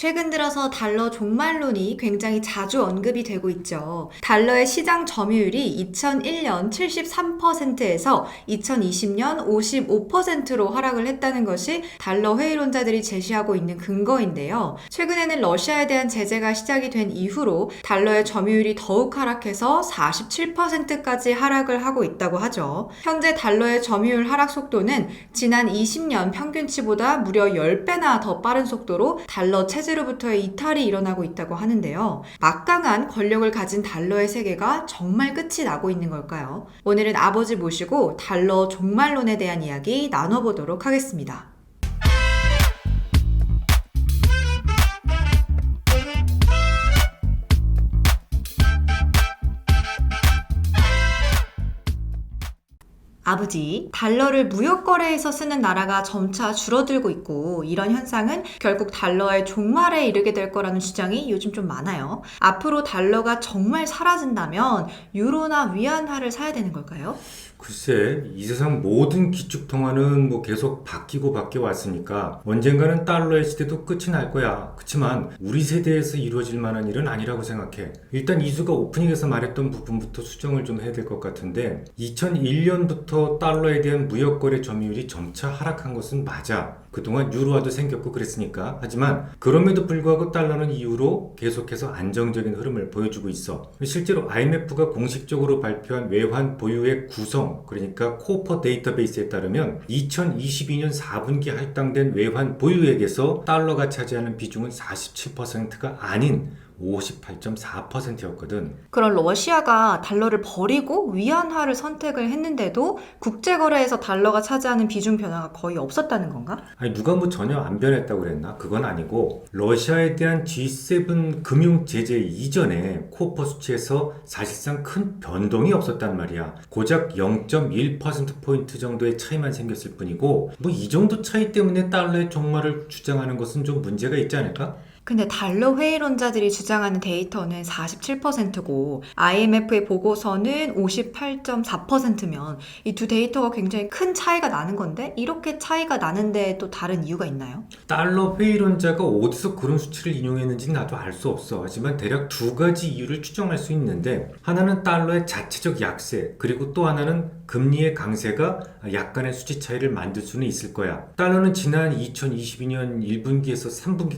최근 들어서 달러 종말론이 굉장히 자주 언급이 되고 있죠. 달러의 시장 점유율이 2001년 73%에서 2020년 55%로 하락을 했다는 것이 달러 회의론자들이 제시하고 있는 근거인데요. 최근에는 러시아에 대한 제재가 시작이 된 이후로 달러의 점유율이 더욱 하락해서 47%까지 하락을 하고 있다고 하죠. 현재 달러의 점유율 하락 속도는 지난 20년 평균치보다 무려 10배나 더 빠른 속도로 달러 체제로부터의 이탈이 일어나고 있다고 하는데요. 막강한 권력을 가진 달러의 세계가 정말 끝이 나고 있는 걸까요? 오늘은 아버지 모시고 달러 종말론에 대한 이야기 나눠보도록 하겠습니다. 아버지, 달러를 무역거래에서 쓰는 나라가 점차 줄어들고 있고 이런 현상은 결국 달러의 종말에 이르게 될 거라는 주장이 요즘 좀 많아요. 앞으로 달러가 정말 사라진다면 유로나 위안화를 사야 되는 걸까요? 글쎄, 이 세상 모든 기축통화는 계속 바뀌고 바뀌어 왔으니까 언젠가는 달러의 시대도 끝이 날 거야. 그치만 우리 세대에서 이루어질 만한 일은 아니라고 생각해. 일단 이수가 오프닝에서 말했던 부분부터 수정을 좀 해야 될 것 같은데 2001년부터 달러에 대한 무역거래 점유율이 점차 하락한 것은 맞아. 그동안 유로화도 생겼고 그랬으니까. 하지만 그럼에도 불구하고 달러는 이후로 계속해서 안정적인 흐름을 보여주고 있어. 실제로 IMF가 공식적으로 발표한 외환 보유액 구성, 그러니까 코퍼 데이터베이스에 따르면 2022년 4분기 할당된 외환 보유액에서 달러가 차지하는 비중은 47%가 아닌 58.4%였거든. 그런 러시아가 달러를 버리고 위안화를 선택을 했는데도 국제거래에서 달러가 차지하는 비중 변화가 거의 없었다는 건가? 아니 누가 전혀 안 변했다고 그랬나? 그건 아니고 러시아에 대한 G7 금융 제재 이전에 코퍼 수치에서 사실상 큰 변동이 없었단 말이야. 고작 0.1%포인트 정도의 차이만 생겼을 뿐이고 이 정도 차이 때문에 달러의 종말을 주장하는 것은 좀 문제가 있지 않을까? 근데 달러 회의론자들이 주장하는 데이터는 47%고 IMF의 보고서는 58.4%면 이 두 데이터가 굉장히 큰 차이가 나는 건데 이렇게 차이가 나는데 또 다른 이유가 있나요? 달러 회의론자가 어디서 그런 수치를 인용했는지는 나도 알 수 없어. 하지만 대략 두 가지 이유를 추정할 수 있는데 하나는 달러의 자체적 약세, 그리고 또 하나는 금리의 강세가 약간의 수치 차이를 만들 수는 있을 거야. 달러는 지난 2022년 1분기에서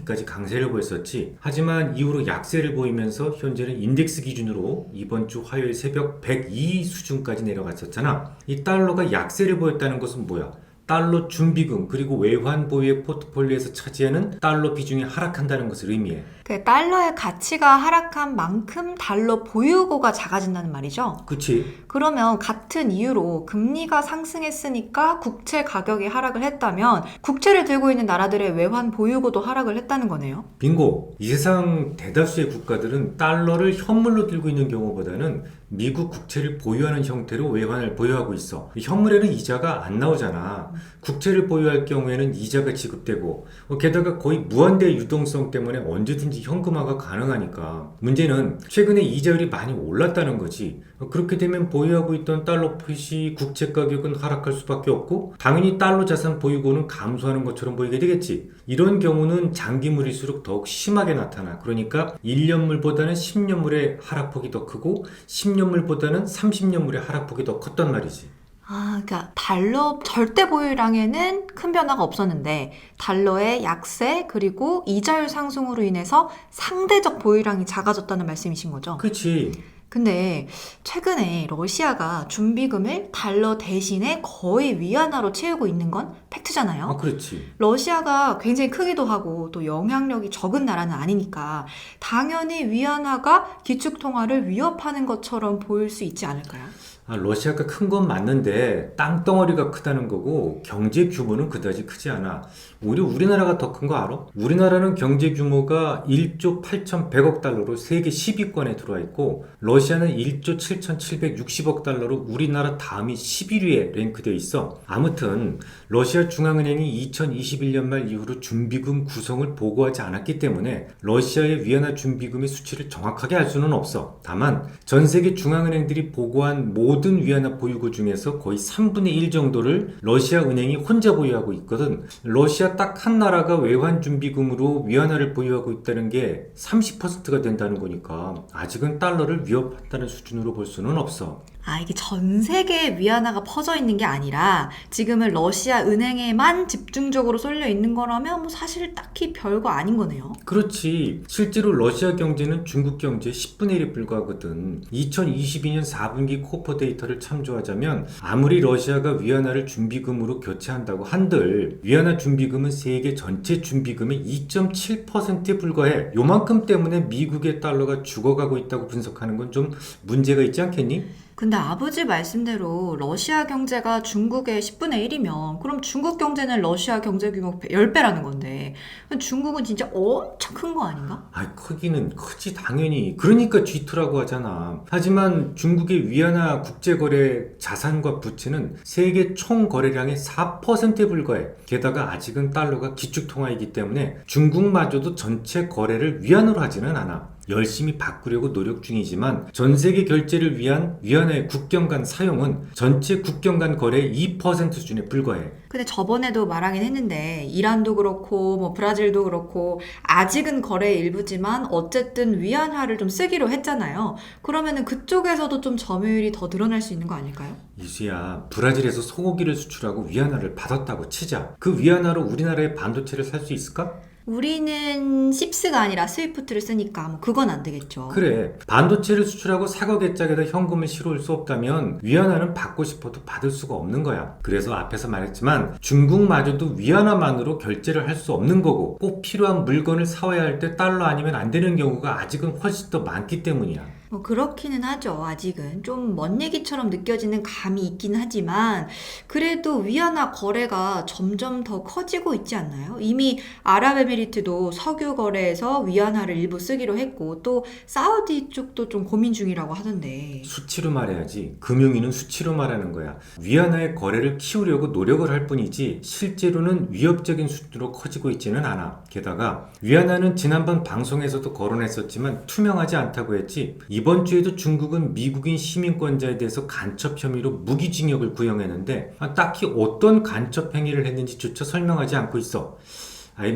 3분기까지 강세를 보였었지. 하지만 이후로 약세를 보이면서 현재는 인덱스 기준으로 이번 주 화요일 새벽 102 수준까지 내려갔었잖아. 이 달러가 약세를 보였다는 것은 뭐야? 달러 준비금 그리고 외환 보유액 포트폴리오에서 차지하는 달러 비중이 하락한다는 것을 의미해. 그 달러의 가치가 하락한 만큼 달러 보유고가 작아진다는 말이죠. 그치? 그러면 같은 이유로 금리가 상승했으니까 국채 가격이 하락을 했다면 국채를 들고 있는 나라들의 외환 보유고도 하락을 했다는 거네요. 빙고! 이 세상 대다수의 국가들은 달러를 현물로 들고 있는 경우보다는 미국 국채를 보유하는 형태로 외환을 보유하고 있어. 현물에는 이자가 안 나오잖아. 국채를 보유할 경우에는 이자가 지급되고 게다가 거의 무한대의 유동성 때문에 언제든지 현금화가 가능하니까. 문제는 최근에 이자율이 많이 올랐다는 거지. 그렇게 되면 보유하고 있던 달러 표시 국채 가격은 하락할 수밖에 없고 당연히 달러 자산 보유고는 감소하는 것처럼 보이게 되겠지. 이런 경우는 장기물일수록 더욱 심하게 나타나. 그러니까 1년물보다는 10년물의 하락폭이 더 크고 10년물보다는 30년물의 하락폭이 더 컸단 말이지. 그러니까 달러 절대 보유량에는 큰 변화가 없었는데 달러의 약세 그리고 이자율 상승으로 인해서 상대적 보유량이 작아졌다는 말씀이신 거죠? 그치. 근데 최근에 러시아가 준비금을 달러 대신에 거의 위안화로 채우고 있는 건 팩트잖아요. 그렇지. 러시아가 굉장히 크기도 하고 또 영향력이 적은 나라는 아니니까 당연히 위안화가 기축통화를 위협하는 것처럼 보일 수 있지 않을까요? 러시아가 큰 건 맞는데 땅덩어리가 크다는 거고 경제 규모는 그다지 크지 않아. 오히려 우리나라가 더 큰 거 알아? 우리나라는 경제 규모가 1조 8,100억 달러로 세계 10위권에 들어와 있고 러시아는 1조 7,760억 달러로 우리나라 다음이 11위에 랭크되어 있어. 아무튼 러시아 중앙은행이 2021년 말 이후로 준비금 구성을 보고하지 않았기 때문에 러시아의 위안화 준비금의 수치를 정확하게 알 수는 없어. 다만 전 세계 중앙은행들이 보고한 모든 모든 위안화 보유고 중에서 거의 3분의 1 정도를 러시아 은행이 혼자 보유하고 있거든. 러시아 딱 한 나라가 외환 준비금으로 위안화를 보유하고 있다는 게 30%가 된다는 거니까 아직은 달러를 위협한다는 수준으로 볼 수는 없어. 이게 전 세계에 위안화가 퍼져 있는 게 아니라 지금은 러시아 은행에만 집중적으로 쏠려 있는 거라면 뭐 사실 딱히 별거 아닌 거네요. 그렇지. 실제로 러시아 경제는 중국 경제의 10분의 1에 불과하거든. 2022년 4분기 코퍼 데이터를 참조하자면 아무리 러시아가 위안화를 준비금으로 교체한다고 한들 위안화 준비금은 세계 전체 준비금의 2.7%에 불과해. 요만큼 때문에 미국의 달러가 죽어가고 있다고 분석하는 건 좀 문제가 있지 않겠니? 근데 아버지 말씀대로 러시아 경제가 중국의 10분의 1이면 그럼 중국 경제는 러시아 경제 규모 10배라는 건데 중국은 진짜 엄청 큰 거 아닌가? 크기는 크지 당연히. 그러니까 G2라고 하잖아. 하지만 중국의 위안화 국제거래 자산과 부채는 세계 총 거래량의 4%에 불과해. 게다가 아직은 달러가 기축통화이기 때문에 중국마저도 전체 거래를 위안으로 하지는 않아. 열심히 바꾸려고 노력 중이지만 전 세계 결제를 위한 위안화의 국경 간 사용은 전체 국경 간 거래의 2% 수준에 불과해. 근데 저번에도 말하긴 했는데 이란도 그렇고 뭐 브라질도 그렇고 아직은 거래의 일부지만 어쨌든 위안화를 좀 쓰기로 했잖아요. 그러면은 그쪽에서도 좀 점유율이 더 늘어날 수 있는 거 아닐까요? 이수야, 브라질에서 소고기를 수출하고 위안화를 받았다고 치자. 그 위안화로 우리나라의 반도체를 살 수 있을까? 우리는 씹스가 아니라 스위프트를 쓰니까 뭐 그건 안 되겠죠. 그래, 반도체를 수출하고 사과 개짝에다 현금을 실어올 수 없다면 위안화는 받고 싶어도 받을 수가 없는 거야. 그래서 앞에서 말했지만 중국마저도 위안화만으로 결제를 할 수 없는 거고 꼭 필요한 물건을 사와야 할 때 달러 아니면 안 되는 경우가 아직은 훨씬 더 많기 때문이야. 뭐 그렇기는 하죠. 아직은 좀 먼 얘기처럼 느껴지는 감이 있긴 하지만 그래도 위안화 거래가 점점 더 커지고 있지 않나요? 이미 아랍에미리트도 석유 거래에서 위안화를 일부 쓰기로 했고 또 사우디 쪽도 좀 고민 중이라고 하던데. 수치로 말해야지. 금융위는 수치로 말하는 거야. 위안화의 거래를 키우려고 노력을 할 뿐이지 실제로는 위협적인 수준으로 커지고 있지는 않아. 게다가 위안화는 지난번 방송에서도 거론했었지만 투명하지 않다고 했지. 이번 주에도 중국은 미국인 시민권자에 대해서 간첩 혐의로 무기징역을 구형했는데 딱히 어떤 간첩 행위를 했는지조차 설명하지 않고 있어.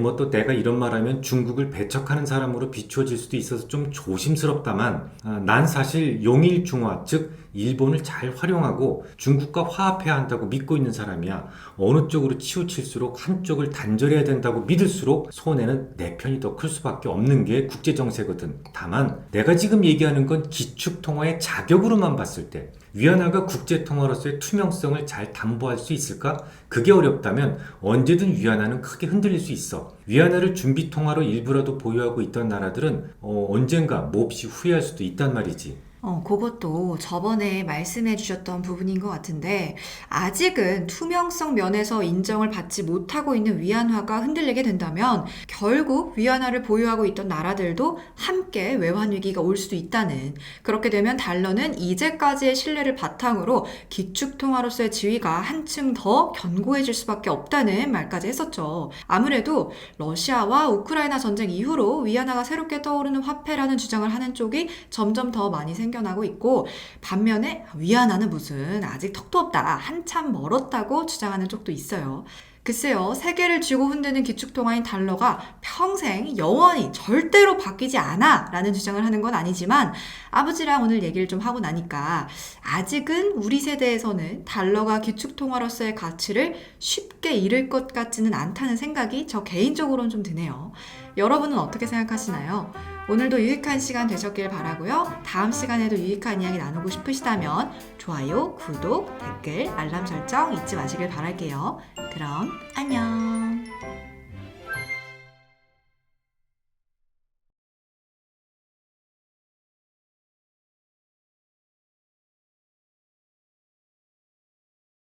뭐 또 내가 이런 말하면 중국을 배척하는 사람으로 비추어질 수도 있어서 좀 조심스럽다만 난 사실 용일중화 즉 일본을 잘 활용하고 중국과 화합해야 한다고 믿고 있는 사람이야. 어느 쪽으로 치우칠수록 한쪽을 단절해야 된다고 믿을수록 손해는 내 편이 더 클 수밖에 없는 게 국제정세거든. 다만 내가 지금 얘기하는 건 기축통화의 자격으로만 봤을 때 위안화가 국제통화로서의 투명성을 잘 담보할 수 있을까? 그게 어렵다면 언제든 위안화는 크게 흔들릴 수 있어. 위안화를 준비통화로 일부라도 보유하고 있던 나라들은 언젠가 몹시 후회할 수도 있단 말이지. 그것도 저번에 말씀해 주셨던 부분인 것 같은데 아직은 투명성 면에서 인정을 받지 못하고 있는 위안화가 흔들리게 된다면 결국 위안화를 보유하고 있던 나라들도 함께 외환 위기가 올 수도 있다는, 그렇게 되면 달러는 이제까지의 신뢰를 바탕으로 기축통화로서의 지위가 한층 더 견고해질 수밖에 없다는 말까지 했었죠. 아무래도 러시아와 우크라이나 전쟁 이후로 위안화가 새롭게 떠오르는 화폐라는 주장을 하는 쪽이 점점 더 많이 생겨나고 있고, 반면에 위안화는 무슨 아직 턱도 없다, 한참 멀었다고 주장하는 쪽도 있어요. 글쎄요, 세계를 쥐고 흔드는 기축통화인 달러가 평생 영원히 절대로 바뀌지 않아 라는 주장을 하는 건 아니지만 아버지랑 오늘 얘기를 좀 하고 나니까 아직은 우리 세대에서는 달러가 기축통화로서의 가치를 쉽게 잃을 것 같지는 않다는 생각이 저 개인적으로는 좀 드네요. 여러분은 어떻게 생각하시나요? 오늘도 유익한 시간 되셨길 바라고요. 다음 시간에도 유익한 이야기 나누고 싶으시다면 좋아요, 구독, 댓글, 알람 설정 잊지 마시길 바랄게요. 그럼 안녕.